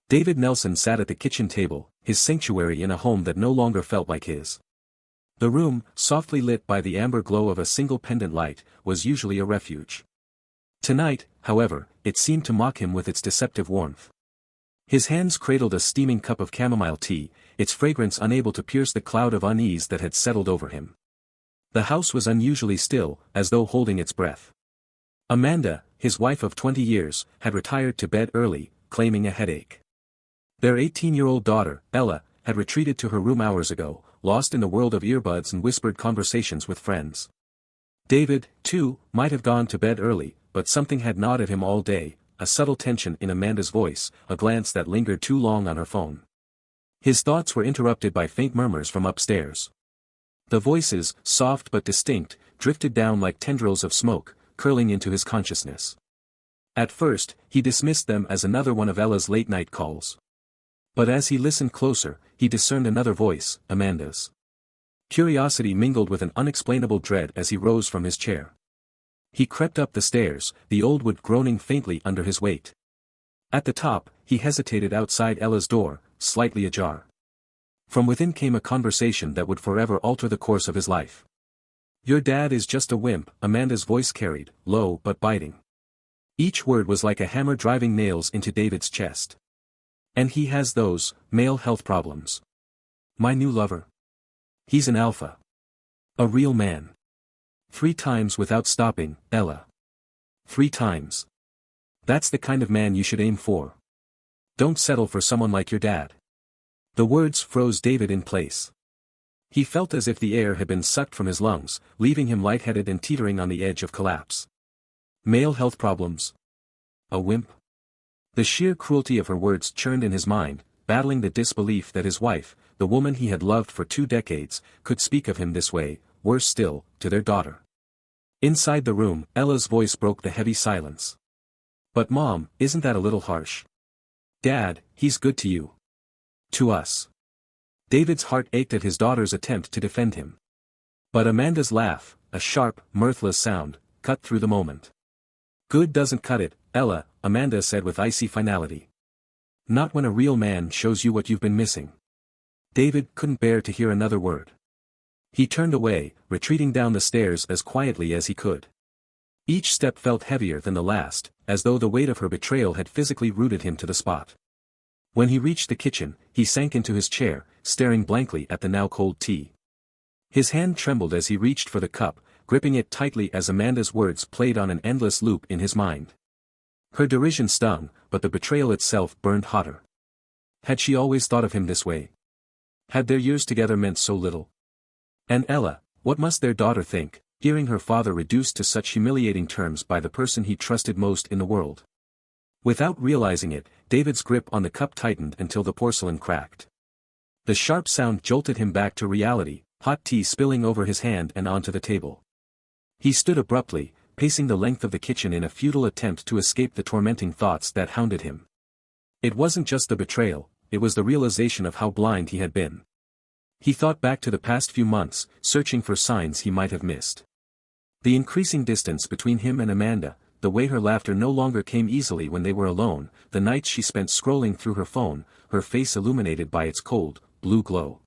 David Nelson sat at the kitchen table, his sanctuary in a home that no longer felt like his. The room, softly lit by the amber glow of a single pendant light, was usually a refuge. Tonight, however, it seemed to mock him with its deceptive warmth. His hands cradled a steaming cup of chamomile tea, its fragrance unable to pierce the cloud of unease that had settled over him. The house was unusually still, as though holding its breath. Amanda, his wife of 20 years, had retired to bed early, claiming a headache. Their 18-year-old daughter, Ella, had retreated to her room hours ago, lost in a world of earbuds and whispered conversations with friends. David, too, might have gone to bed early, but something had gnawed at him all day, a subtle tension in Amanda's voice, a glance that lingered too long on her phone. His thoughts were interrupted by faint murmurs from upstairs. The voices, soft but distinct, drifted down like tendrils of smoke, curling into his consciousness. At first, he dismissed them as another one of Ella's late-night calls. But as he listened closer, he discerned another voice, Amanda's. Curiosity mingled with an unexplainable dread as he rose from his chair. He crept up the stairs, the old wood groaning faintly under his weight. At the top, he hesitated outside Ella's door, slightly ajar. From within came a conversation that would forever alter the course of his life. "Your dad is just a wimp," Amanda's voice carried, low but biting. Each word was like a hammer driving nails into David's chest. "And he has those, male health problems. My new lover. He's an alpha. A real man. 3 times without stopping, Ella. 3 times. That's the kind of man you should aim for. Don't settle for someone like your dad." The words froze David in place. He felt as if the air had been sucked from his lungs, leaving him lightheaded and teetering on the edge of collapse. Male health problems. A wimp? The sheer cruelty of her words churned in his mind, battling the disbelief that his wife, the woman he had loved for 2 decades, could speak of him this way, worse still, to their daughter. Inside the room, Ella's voice broke the heavy silence. "But Mom, isn't that a little harsh? Dad, he's good to you. To us." David's heart ached at his daughter's attempt to defend him. But Amanda's laugh, a sharp, mirthless sound, cut through the moment. "Good doesn't cut it, Ella," Amanda said with icy finality. "Not when a real man shows you what you've been missing." David couldn't bear to hear another word. He turned away, retreating down the stairs as quietly as he could. Each step felt heavier than the last, as though the weight of her betrayal had physically rooted him to the spot. When he reached the kitchen, he sank into his chair, staring blankly at the now cold tea. His hand trembled as he reached for the cup, gripping it tightly as Amanda's words played on an endless loop in his mind. Her derision stung, but the betrayal itself burned hotter. Had she always thought of him this way? Had their years together meant so little? And Ella, what must their daughter think, hearing her father reduced to such humiliating terms by the person he trusted most in the world? Without realizing it, David's grip on the cup tightened until the porcelain cracked. The sharp sound jolted him back to reality, hot tea spilling over his hand and onto the table. He stood abruptly, pacing the length of the kitchen in a futile attempt to escape the tormenting thoughts that hounded him. It wasn't just the betrayal, it was the realization of how blind he had been. He thought back to the past few months, searching for signs he might have missed. The increasing distance between him and Amanda, the way her laughter no longer came easily when they were alone, the nights she spent scrolling through her phone, her face illuminated by its cold, blue glow.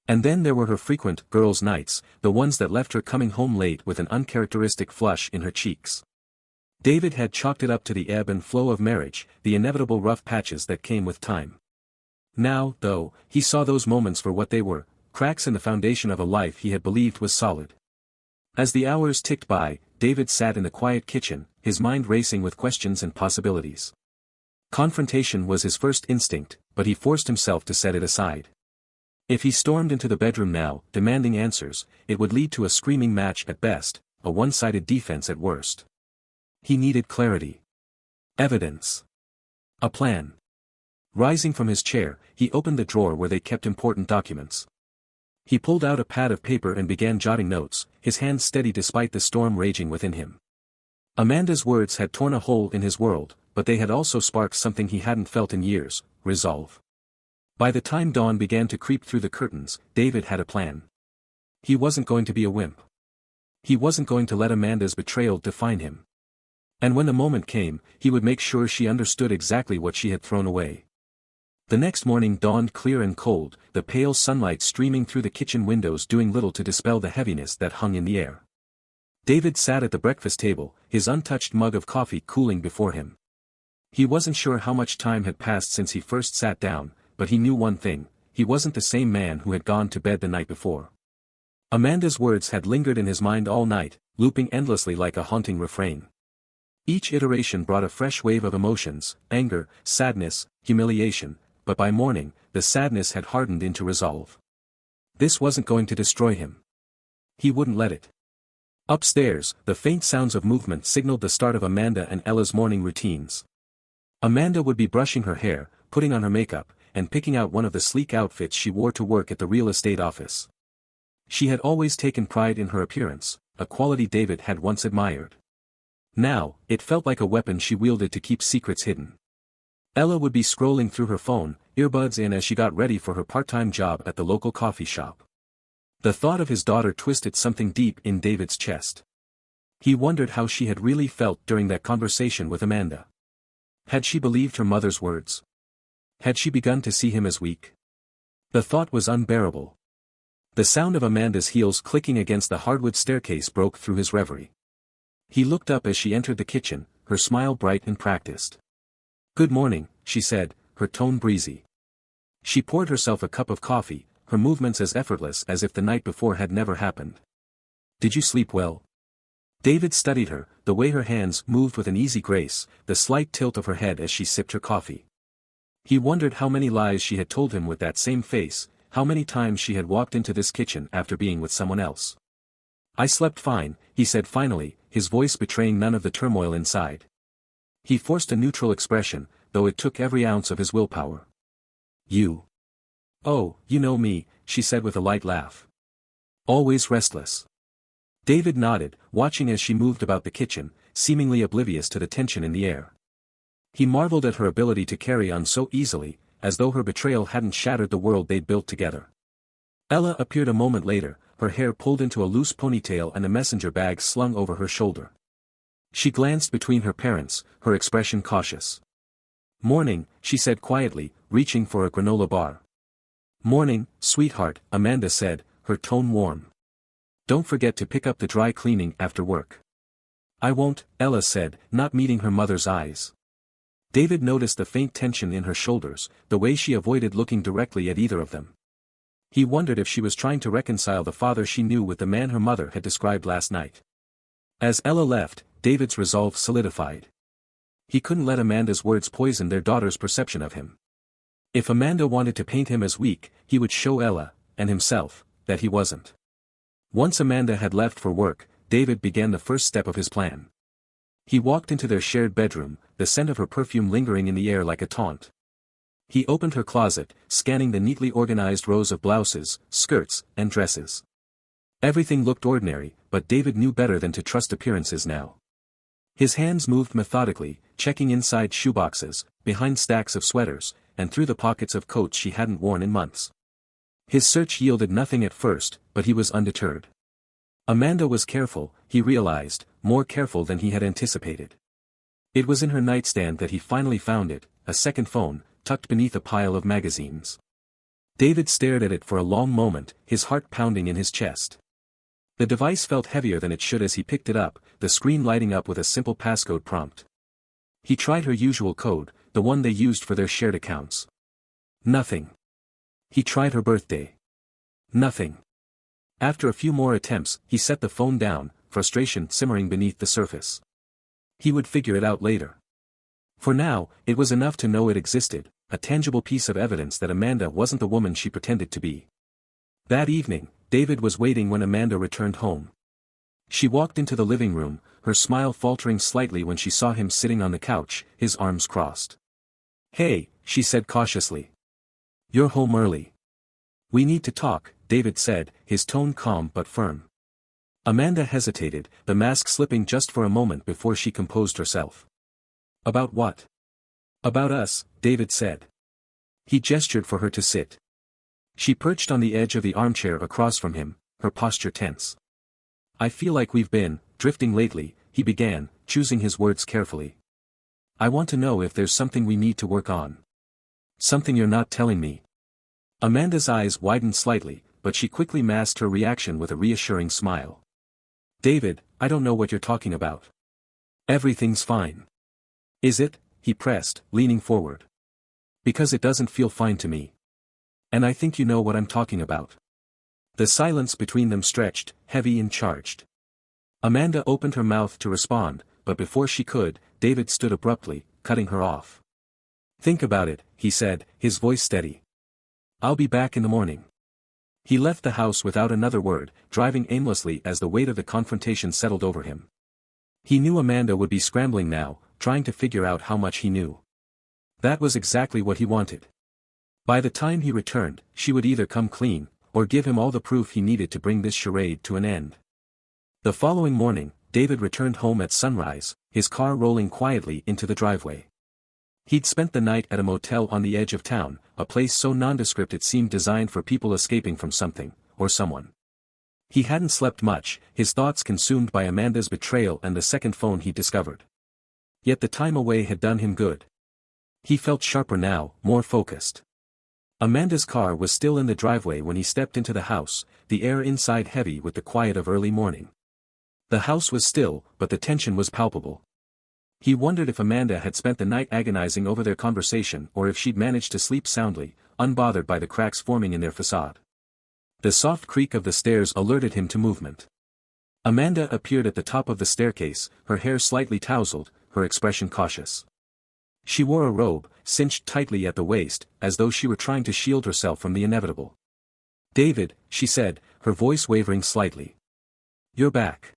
And then there were her frequent girls' nights, the ones that left her coming home late with an uncharacteristic flush in her cheeks. David had chalked it up to the ebb and flow of marriage, the inevitable rough patches that came with time. Now, though, he saw those moments for what they were, cracks in the foundation of a life he had believed was solid. As the hours ticked by, David sat in the quiet kitchen, his mind racing with questions and possibilities. Confrontation was his first instinct, but he forced himself to set it aside. If he stormed into the bedroom now, demanding answers, it would lead to a screaming match at best, a one-sided defense at worst. He needed clarity. Evidence. A plan. Rising from his chair, he opened the drawer where they kept important documents. He pulled out a pad of paper and began jotting notes, his hands steady despite the storm raging within him. Amanda's words had torn a hole in his world, but they had also sparked something he hadn't felt in years, resolve. By the time dawn began to creep through the curtains, David had a plan. He wasn't going to be a wimp. He wasn't going to let Amanda's betrayal define him. And when the moment came, he would make sure she understood exactly what she had thrown away. The next morning dawned clear and cold, the pale sunlight streaming through the kitchen windows doing little to dispel the heaviness that hung in the air. David sat at the breakfast table, his untouched mug of coffee cooling before him. He wasn't sure how much time had passed since he first sat down, but he knew one thing: he wasn't the same man who had gone to bed the night before. Amanda's words had lingered in his mind all night, looping endlessly like a haunting refrain. Each iteration brought a fresh wave of emotions: anger, sadness, humiliation, but by morning, the sadness had hardened into resolve. This wasn't going to destroy him. He wouldn't let it. Upstairs, the faint sounds of movement signaled the start of Amanda and Ella's morning routines. Amanda would be brushing her hair, putting on her makeup, and picking out one of the sleek outfits she wore to work at the real estate office. She had always taken pride in her appearance, a quality David had once admired. Now, it felt like a weapon she wielded to keep secrets hidden. Ella would be scrolling through her phone, earbuds in as she got ready for her part-time job at the local coffee shop. The thought of his daughter twisted something deep in David's chest. He wondered how she had really felt during that conversation with Amanda. Had she believed her mother's words? Had she begun to see him as weak? The thought was unbearable. The sound of Amanda's heels clicking against the hardwood staircase broke through his reverie. He looked up as she entered the kitchen, her smile bright and practiced. "Good morning," she said, her tone breezy. She poured herself a cup of coffee, her movements as effortless as if the night before had never happened. "Did you sleep well?" David studied her, the way her hands moved with an easy grace, the slight tilt of her head as she sipped her coffee. He wondered how many lies she had told him with that same face, how many times she had walked into this kitchen after being with someone else. "I slept fine," he said finally, his voice betraying none of the turmoil inside. He forced a neutral expression, though it took every ounce of his willpower. "You? Oh, you know me," she said with a light laugh. "Always restless." David nodded, watching as she moved about the kitchen, seemingly oblivious to the tension in the air. He marveled at her ability to carry on so easily, as though her betrayal hadn't shattered the world they'd built together. Ella appeared a moment later, her hair pulled into a loose ponytail and a messenger bag slung over her shoulder. She glanced between her parents, her expression cautious. "Morning," she said quietly, reaching for a granola bar. "Morning, sweetheart," Amanda said, her tone warm. "Don't forget to pick up the dry cleaning after work." "I won't," Ella said, not meeting her mother's eyes. David noticed the faint tension in her shoulders, the way she avoided looking directly at either of them. He wondered if she was trying to reconcile the father she knew with the man her mother had described last night. As Ella left, David's resolve solidified. He couldn't let Amanda's words poison their daughter's perception of him. If Amanda wanted to paint him as weak, he would show Ella, and himself, that he wasn't. Once Amanda had left for work, David began the first step of his plan. He walked into their shared bedroom, the scent of her perfume lingering in the air like a taunt. He opened her closet, scanning the neatly organized rows of blouses, skirts, and dresses. Everything looked ordinary, but David knew better than to trust appearances now. His hands moved methodically, checking inside shoeboxes, behind stacks of sweaters, and through the pockets of coats she hadn't worn in months. His search yielded nothing at first, but he was undeterred. Amanda was careful, he realized, more careful than he had anticipated. It was in her nightstand that he finally found it, a second phone, tucked beneath a pile of magazines. David stared at it for a long moment, his heart pounding in his chest. The device felt heavier than it should as he picked it up, the screen lighting up with a simple passcode prompt. He tried her usual code, the one they used for their shared accounts. Nothing. He tried her birthday. Nothing. After a few more attempts, he set the phone down, frustration simmering beneath the surface. He would figure it out later. For now, it was enough to know it existed, a tangible piece of evidence that Amanda wasn't the woman she pretended to be. That evening, David was waiting when Amanda returned home. She walked into the living room, her smile faltering slightly when she saw him sitting on the couch, his arms crossed. "Hey," she said cautiously. "You're home early." "We need to talk," David said, his tone calm but firm. Amanda hesitated, the mask slipping just for a moment before she composed herself. "About what?" "About us," David said. He gestured for her to sit. She perched on the edge of the armchair across from him, her posture tense. "I feel like we've been drifting lately," he began, choosing his words carefully. "I want to know if there's something we need to work on." Something you're not telling me. Amanda's eyes widened slightly, but she quickly masked her reaction with a reassuring smile. David, I don't know what you're talking about. Everything's fine. Is it? He pressed, leaning forward. Because it doesn't feel fine to me. And I think you know what I'm talking about. The silence between them stretched, heavy and charged. Amanda opened her mouth to respond, but before she could, David stood abruptly, cutting her off. Think about it, he said, his voice steady. I'll be back in the morning. He left the house without another word, driving aimlessly as the weight of the confrontation settled over him. He knew Amanda would be scrambling now, trying to figure out how much he knew. That was exactly what he wanted. By the time he returned, she would either come clean, or give him all the proof he needed to bring this charade to an end. The following morning, David returned home at sunrise, his car rolling quietly into the driveway. He'd spent the night at a motel on the edge of town, a place so nondescript it seemed designed for people escaping from something, or someone. He hadn't slept much, his thoughts consumed by Amanda's betrayal and the second phone he'd discovered. Yet the time away had done him good. He felt sharper now, more focused. Amanda's car was still in the driveway when he stepped into the house, the air inside heavy with the quiet of early morning. The house was still, but the tension was palpable. He wondered if Amanda had spent the night agonizing over their conversation or if she'd managed to sleep soundly, unbothered by the cracks forming in their facade. The soft creak of the stairs alerted him to movement. Amanda appeared at the top of the staircase, her hair slightly tousled, her expression cautious. She wore a robe, cinched tightly at the waist, as though she were trying to shield herself from the inevitable. David, she said, her voice wavering slightly. You're back.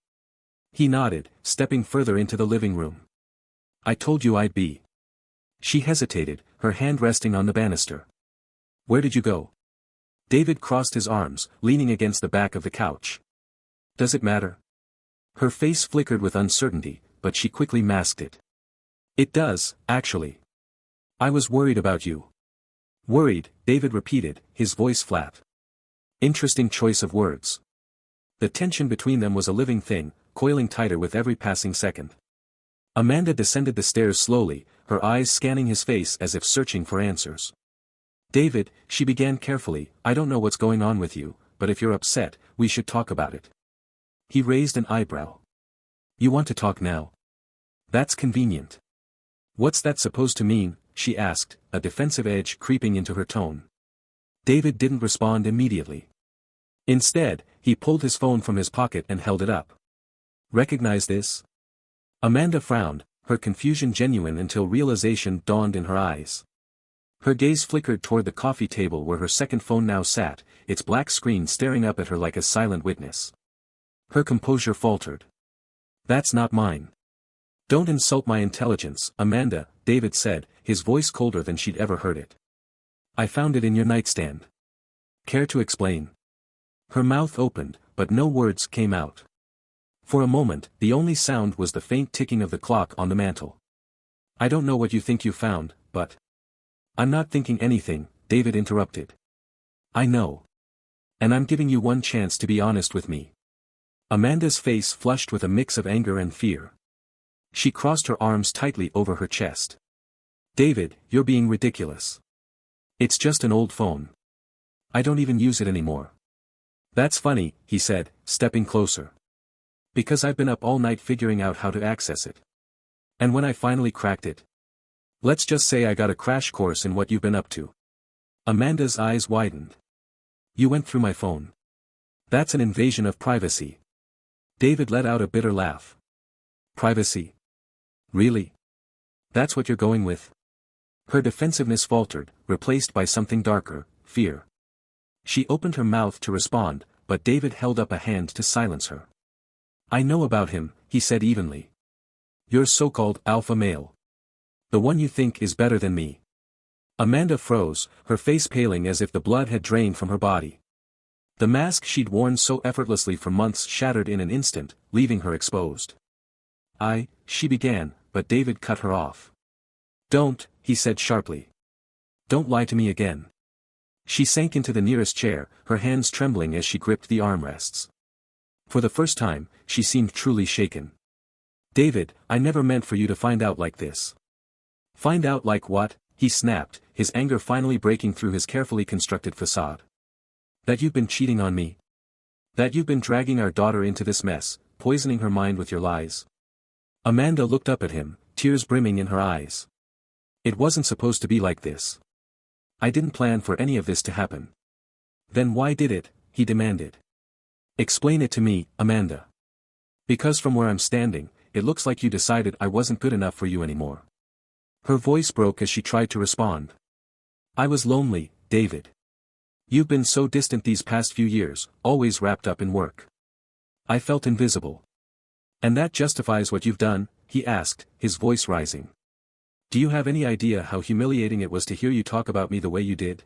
He nodded, stepping further into the living room. I told you I'd be. She hesitated, her hand resting on the banister. Where did you go? David crossed his arms, leaning against the back of the couch. Does it matter? Her face flickered with uncertainty, but she quickly masked it. It does, actually. I was worried about you. Worried, David repeated, his voice flat. Interesting choice of words. The tension between them was a living thing, coiling tighter with every passing second. Amanda descended the stairs slowly, her eyes scanning his face as if searching for answers. David, she began carefully, I don't know what's going on with you, but if you're upset, we should talk about it. He raised an eyebrow. You want to talk now? That's convenient. What's that supposed to mean? She asked, a defensive edge creeping into her tone. David didn't respond immediately. Instead, he pulled his phone from his pocket and held it up. Recognize this? Amanda frowned, her confusion genuine until realization dawned in her eyes. Her gaze flickered toward the coffee table where her second phone now sat, its black screen staring up at her like a silent witness. Her composure faltered. That's not mine. Don't insult my intelligence, Amanda, David said, his voice colder than she'd ever heard it. I found it in your nightstand. Care to explain? Her mouth opened, but no words came out. For a moment, the only sound was the faint ticking of the clock on the mantel. I don't know what you think you found, but... I'm not thinking anything, David interrupted. I know. And I'm giving you one chance to be honest with me. Amanda's face flushed with a mix of anger and fear. She crossed her arms tightly over her chest. David, you're being ridiculous. It's just an old phone. I don't even use it anymore. That's funny, he said, stepping closer. Because I've been up all night figuring out how to access it. And when I finally cracked it. Let's just say I got a crash course in what you've been up to. Amanda's eyes widened. You went through my phone. That's an invasion of privacy. David let out a bitter laugh. Privacy? Really? That's what you're going with? Her defensiveness faltered, replaced by something darker, fear. She opened her mouth to respond, but David held up a hand to silence her. I know about him, he said evenly. Your so-called alpha male. The one you think is better than me. Amanda froze, her face paling as if the blood had drained from her body. The mask she'd worn so effortlessly for months shattered in an instant, leaving her exposed. She began, but David cut her off. Don't, he said sharply. Don't lie to me again. She sank into the nearest chair, her hands trembling as she gripped the armrests. For the first time, she seemed truly shaken. David, I never meant for you to find out like this. Find out like what? he snapped, his anger finally breaking through his carefully constructed facade. That you've been cheating on me? That you've been dragging our daughter into this mess, poisoning her mind with your lies? Amanda looked up at him, tears brimming in her eyes. It wasn't supposed to be like this. I didn't plan for any of this to happen. Then why did it? He demanded. Explain it to me, Amanda. Because from where I'm standing, it looks like you decided I wasn't good enough for you anymore. Her voice broke as she tried to respond. I was lonely, David. You've been so distant these past few years, always wrapped up in work. I felt invisible. And that justifies what you've done? He asked, his voice rising. Do you have any idea how humiliating it was to hear you talk about me the way you did?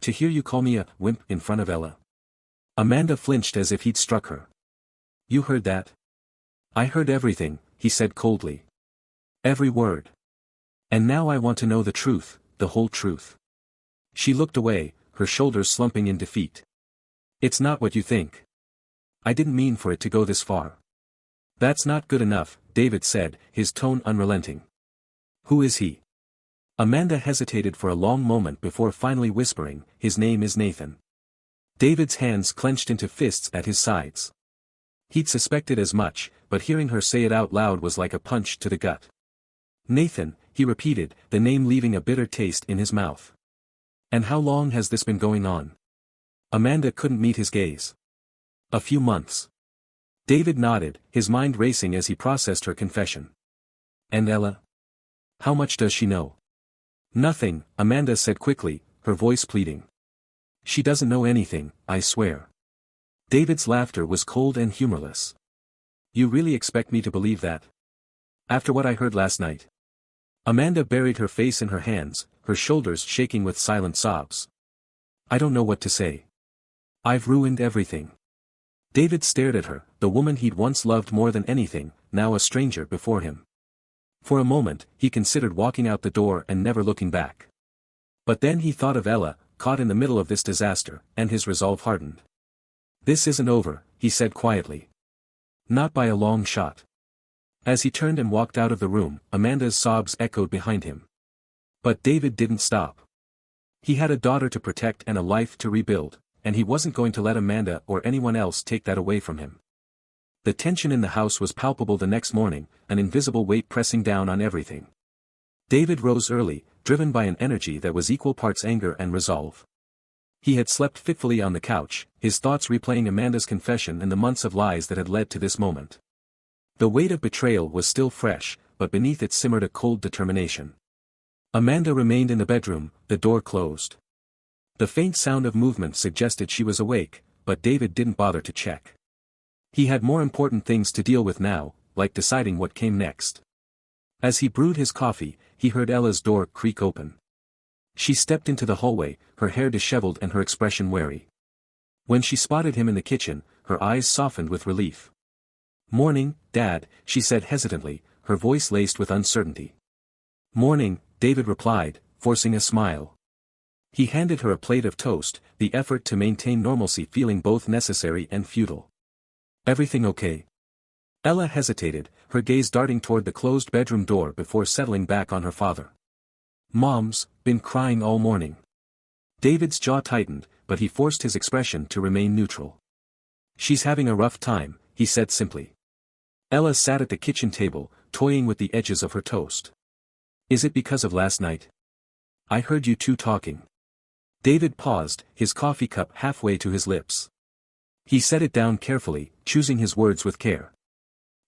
To hear you call me a wimp in front of Ella? Amanda flinched as if he'd struck her. You heard that? I heard everything, he said coldly. Every word. And now I want to know the truth, the whole truth. She looked away, her shoulders slumping in defeat. It's not what you think. I didn't mean for it to go this far. That's not good enough, David said, his tone unrelenting. Who is he? Amanda hesitated for a long moment before finally whispering, his name is Nathan. David's hands clenched into fists at his sides. He'd suspected as much, but hearing her say it out loud was like a punch to the gut. Nathan, he repeated, the name leaving a bitter taste in his mouth. And how long has this been going on? Amanda couldn't meet his gaze. A few months. David nodded, his mind racing as he processed her confession. And Ella? How much does she know? Nothing, Amanda said quickly, her voice pleading. She doesn't know anything, I swear. David's laughter was cold and humorless. You really expect me to believe that? After what I heard last night? Amanda buried her face in her hands, her shoulders shaking with silent sobs. I don't know what to say. I've ruined everything. David stared at her, the woman he'd once loved more than anything, now a stranger before him. For a moment, he considered walking out the door and never looking back. But then he thought of Ella, caught in the middle of this disaster, and his resolve hardened. This isn't over, he said quietly. Not by a long shot. As he turned and walked out of the room, Amanda's sobs echoed behind him. But David didn't stop. He had a daughter to protect and a life to rebuild, and he wasn't going to let Amanda or anyone else take that away from him. The tension in the house was palpable the next morning, an invisible weight pressing down on everything. David rose early, driven by an energy that was equal parts anger and resolve. He had slept fitfully on the couch, his thoughts replaying Amanda's confession and the months of lies that had led to this moment. The weight of betrayal was still fresh, but beneath it simmered a cold determination. Amanda remained in the bedroom, the door closed. The faint sound of movement suggested she was awake, but David didn't bother to check. He had more important things to deal with now, like deciding what came next. As he brewed his coffee, he heard Ella's door creak open. She stepped into the hallway, her hair disheveled and her expression wary. When she spotted him in the kitchen, her eyes softened with relief. Morning, Dad, she said hesitantly, her voice laced with uncertainty. Morning, David replied, forcing a smile. He handed her a plate of toast, the effort to maintain normalcy feeling both necessary and futile. Everything okay? Ella hesitated, her gaze darting toward the closed bedroom door before settling back on her father. Mom's been crying all morning. David's jaw tightened, but he forced his expression to remain neutral. She's having a rough time, he said simply. Ella sat at the kitchen table, toying with the edges of her toast. Is it because of last night? I heard you two talking. David paused, his coffee cup halfway to his lips. He set it down carefully, choosing his words with care.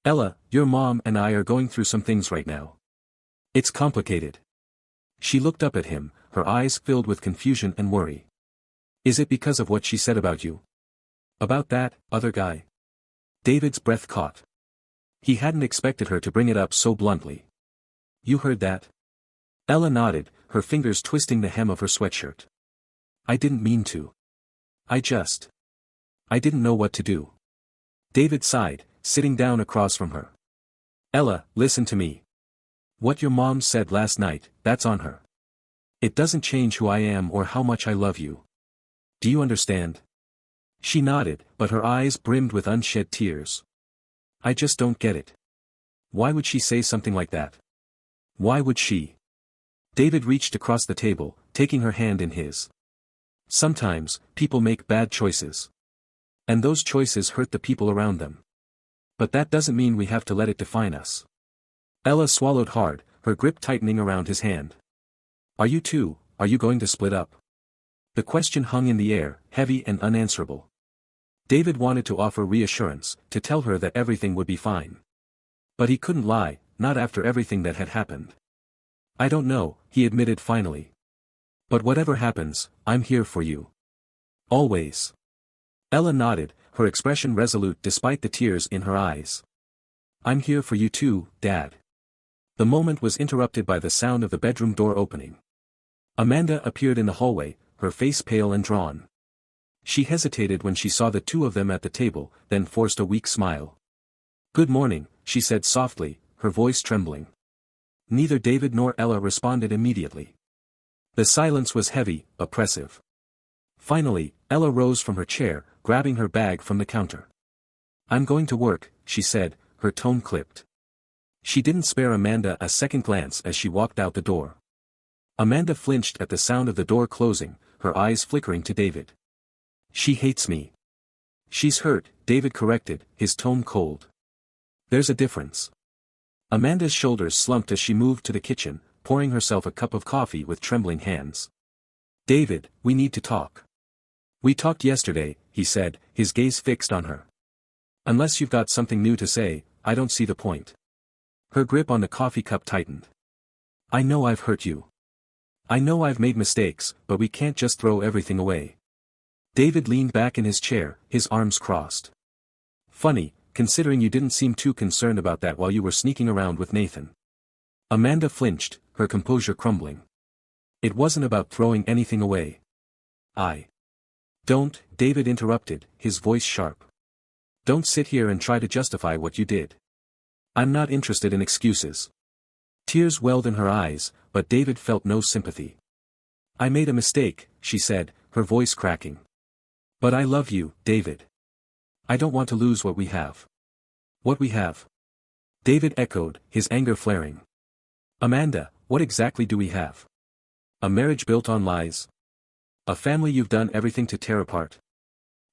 Ella, your mom and I are going through some things right now. It's complicated. She looked up at him, her eyes filled with confusion and worry. Is it because of what she said about you? About that other guy? David's breath caught. He hadn't expected her to bring it up so bluntly. You heard that? Ella nodded, her fingers twisting the hem of her sweatshirt. I didn't mean to. I didn't know what to do. David sighed, sitting down across from her. Ella, listen to me. What your mom said last night, that's on her. It doesn't change who I am or how much I love you. Do you understand? She nodded, but her eyes brimmed with unshed tears. I just don't get it. Why would she say something like that? Why would she? David reached across the table, taking her hand in his. Sometimes, people make bad choices. And those choices hurt the people around them. But that doesn't mean we have to let it define us. Ella swallowed hard, her grip tightening around his hand. Are you going to split up? The question hung in the air, heavy and unanswerable. David wanted to offer reassurance, to tell her that everything would be fine. But he couldn't lie, not after everything that had happened. I don't know, he admitted finally. But whatever happens, I'm here for you. Always. Ella nodded, her expression resolute despite the tears in her eyes. I'm here for you too, Dad. The moment was interrupted by the sound of the bedroom door opening. Amanda appeared in the hallway, her face pale and drawn. She hesitated when she saw the two of them at the table, then forced a weak smile. Good morning, she said softly, her voice trembling. Neither David nor Ella responded immediately. The silence was heavy, oppressive. Finally, Ella rose from her chair, grabbing her bag from the counter. I'm going to work, she said, her tone clipped. She didn't spare Amanda a second glance as she walked out the door. Amanda flinched at the sound of the door closing, her eyes flickering to David. She hates me. She's hurt, David corrected, his tone cold. There's a difference. Amanda's shoulders slumped as she moved to the kitchen, pouring herself a cup of coffee with trembling hands. David, we need to talk. We talked yesterday, he said, his gaze fixed on her. Unless you've got something new to say, I don't see the point. Her grip on the coffee cup tightened. I know I've hurt you. I know I've made mistakes, but we can't just throw everything away. David leaned back in his chair, his arms crossed. Funny, considering you didn't seem too concerned about that while you were sneaking around with Nathan. Amanda flinched, her composure crumbling. It wasn't about throwing anything away. Don't, David interrupted, his voice sharp. Don't sit here and try to justify what you did. I'm not interested in excuses. Tears welled in her eyes, but David felt no sympathy. I made a mistake, she said, her voice cracking. But I love you, David. I don't want to lose what we have. What we have? David echoed, his anger flaring. Amanda, what exactly do we have? A marriage built on lies? A family you've done everything to tear apart?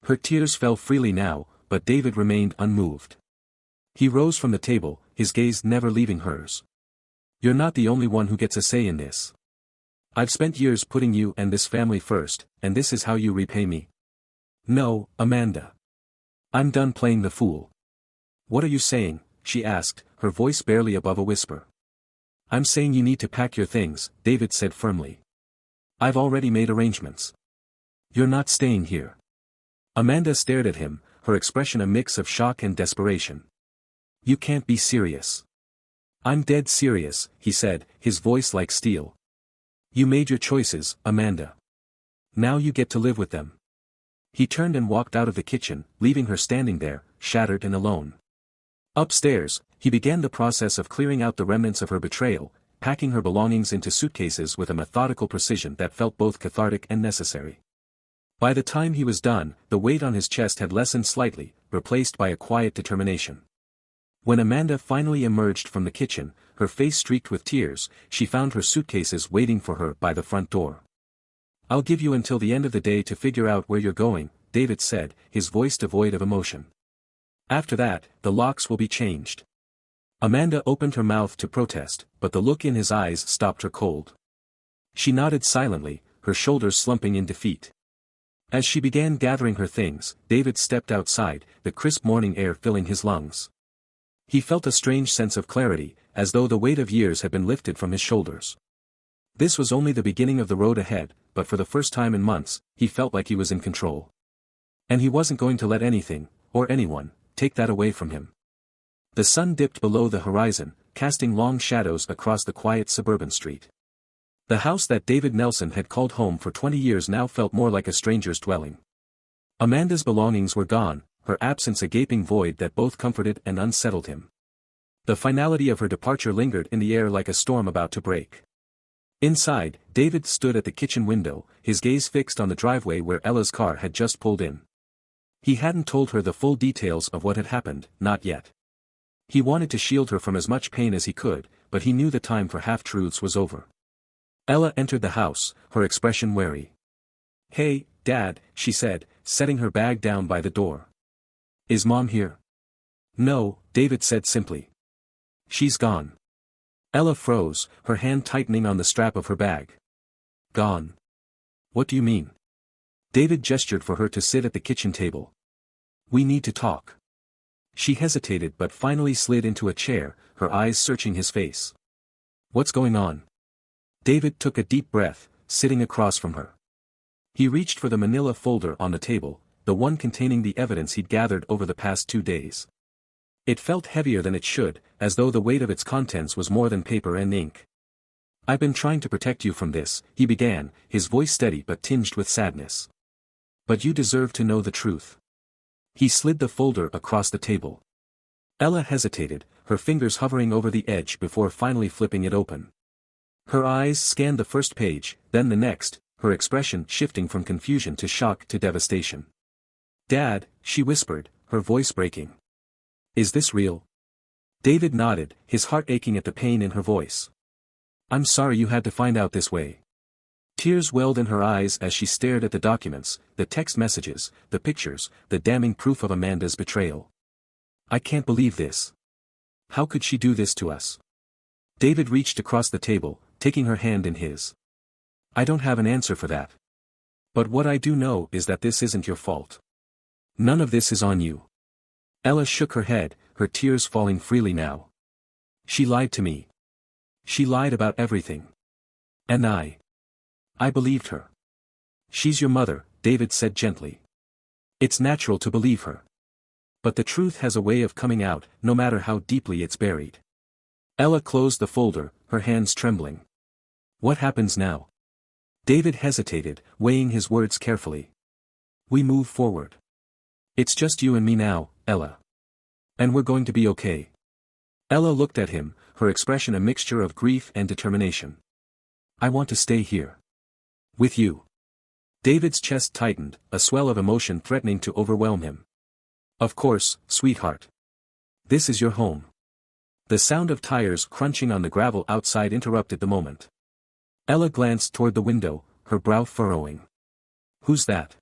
Her tears fell freely now, but David remained unmoved. He rose from the table, his gaze never leaving hers. You're not the only one who gets a say in this. I've spent years putting you and this family first, and this is how you repay me. No, Amanda. I'm done playing the fool. What are you saying? She asked, her voice barely above a whisper. I'm saying you need to pack your things, David said firmly. I've already made arrangements. You're not staying here. Amanda stared at him, her expression a mix of shock and desperation. You can't be serious. I'm dead serious, he said, his voice like steel. You made your choices, Amanda. Now you get to live with them. He turned and walked out of the kitchen, leaving her standing there, shattered and alone. Upstairs, he began the process of clearing out the remnants of her betrayal, packing her belongings into suitcases with a methodical precision that felt both cathartic and necessary. By the time he was done, the weight on his chest had lessened slightly, replaced by a quiet determination. When Amanda finally emerged from the kitchen, her face streaked with tears, she found her suitcases waiting for her by the front door. I'll give you until the end of the day to figure out where you're going, David said, his voice devoid of emotion. After that, the locks will be changed. Amanda opened her mouth to protest, but the look in his eyes stopped her cold. She nodded silently, her shoulders slumping in defeat. As she began gathering her things, David stepped outside, the crisp morning air filling his lungs. He felt a strange sense of clarity, as though the weight of years had been lifted from his shoulders. This was only the beginning of the road ahead, but for the first time in months, he felt like he was in control. And he wasn't going to let anything, or anyone, take that away from him. The sun dipped below the horizon, casting long shadows across the quiet suburban street. The house that David Nelson had called home for 20 years now felt more like a stranger's dwelling. Amanda's belongings were gone, her absence a gaping void that both comforted and unsettled him. The finality of her departure lingered in the air like a storm about to break. Inside, David stood at the kitchen window, his gaze fixed on the driveway where Ella's car had just pulled in. He hadn't told her the full details of what had happened, not yet. He wanted to shield her from as much pain as he could, but he knew the time for half-truths was over. Ella entered the house, her expression wary. "Hey, Dad," she said, setting her bag down by the door. "Is Mom here?" "No," David said simply. "She's gone." Ella froze, her hand tightening on the strap of her bag. "Gone? What do you mean?" David gestured for her to sit at the kitchen table. "We need to talk." She hesitated but finally slid into a chair, her eyes searching his face. "What's going on?" David took a deep breath, sitting across from her. He reached for the manila folder on the table, the one containing the evidence he'd gathered over the past 2 days. It felt heavier than it should, as though the weight of its contents was more than paper and ink. "I've been trying to protect you from this," he began, his voice steady but tinged with sadness. "But you deserve to know the truth." He slid the folder across the table. Ella hesitated, her fingers hovering over the edge before finally flipping it open. Her eyes scanned the first page, then the next, her expression shifting from confusion to shock to devastation. "Dad," she whispered, her voice breaking. "Is this real?" David nodded, his heart aching at the pain in her voice. "I'm sorry you had to find out this way." Tears welled in her eyes as she stared at the documents, the text messages, the pictures, the damning proof of Amanda's betrayal. "I can't believe this. How could she do this to us?" David reached across the table, taking her hand in his. "I don't have an answer for that. But what I do know is that this isn't your fault. None of this is on you." Ella shook her head, her tears falling freely now. "She lied to me. She lied about everything. And I believed her." "She's your mother," David said gently. "It's natural to believe her. But the truth has a way of coming out, no matter how deeply it's buried." Ella closed the folder, her hands trembling. "What happens now?" David hesitated, weighing his words carefully. "We move forward. It's just you and me now, Ella. And we're going to be okay." Ella looked at him, her expression a mixture of grief and determination. "I want to stay here. With you." David's chest tightened, a swell of emotion threatening to overwhelm him. "Of course, sweetheart. This is your home." The sound of tires crunching on the gravel outside interrupted the moment. Ella glanced toward the window, her brow furrowing. "Who's that?"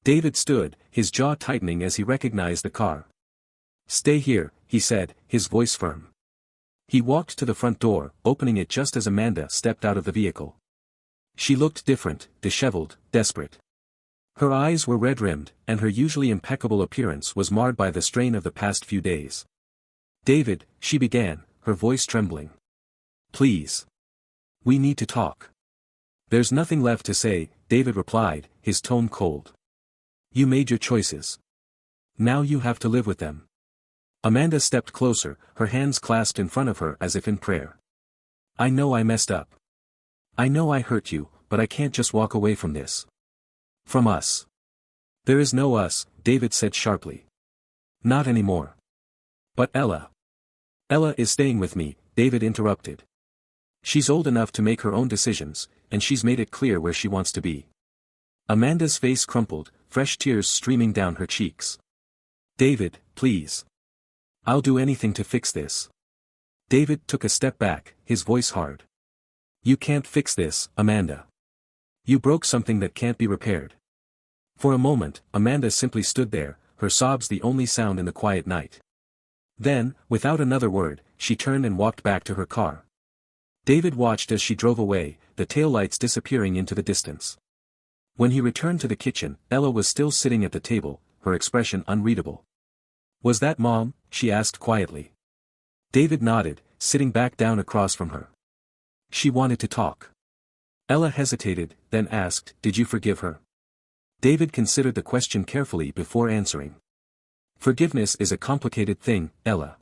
David stood, his jaw tightening as he recognized the car. "Stay here," he said, his voice firm. He walked to the front door, opening it just as Amanda stepped out of the vehicle. She looked different, disheveled, desperate. Her eyes were red-rimmed, and her usually impeccable appearance was marred by the strain of the past few days. "David," she began, her voice trembling. "Please. We need to talk." "There's nothing left to say," David replied, his tone cold. "You made your choices. Now you have to live with them." Amanda stepped closer, her hands clasped in front of her as if in prayer. "I know I messed up. I know I hurt you, but I can't just walk away from this. From us." "There is no us," David said sharply. "Not anymore." "But Ella." "Ella is staying with me," David interrupted. "She's old enough to make her own decisions, and she's made it clear where she wants to be." Amanda's face crumpled, fresh tears streaming down her cheeks. "David, please. I'll do anything to fix this." David took a step back, his voice hard. "You can't fix this, Amanda. You broke something that can't be repaired." For a moment, Amanda simply stood there, her sobs the only sound in the quiet night. Then, without another word, she turned and walked back to her car. David watched as she drove away, the taillights disappearing into the distance. When he returned to the kitchen, Ella was still sitting at the table, her expression unreadable. "Was that Mom?" she asked quietly. David nodded, sitting back down across from her. "She wanted to talk." Ella hesitated, then asked, "Did you forgive her?" David considered the question carefully before answering. "Forgiveness is a complicated thing, Ella.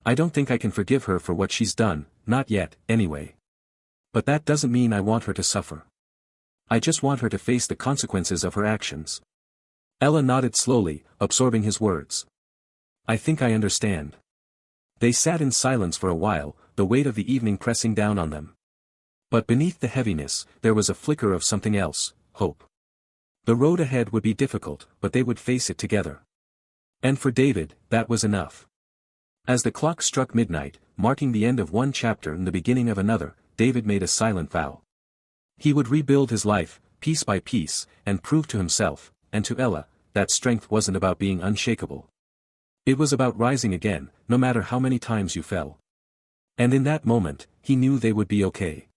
I don't think I can forgive her for what she's done, not yet, anyway. But that doesn't mean I want her to suffer. I just want her to face the consequences of her actions." Ella nodded slowly, absorbing his words. "I think I understand." They sat in silence for a while, the weight of the evening pressing down on them. But beneath the heaviness, there was a flicker of something else, hope. The road ahead would be difficult, but they would face it together. And for David, that was enough. As the clock struck midnight, marking the end of one chapter and the beginning of another, David made a silent vow. He would rebuild his life, piece by piece, and prove to himself, and to Ella, that strength wasn't about being unshakable. It was about rising again, no matter how many times you fell. And in that moment, he knew they would be okay.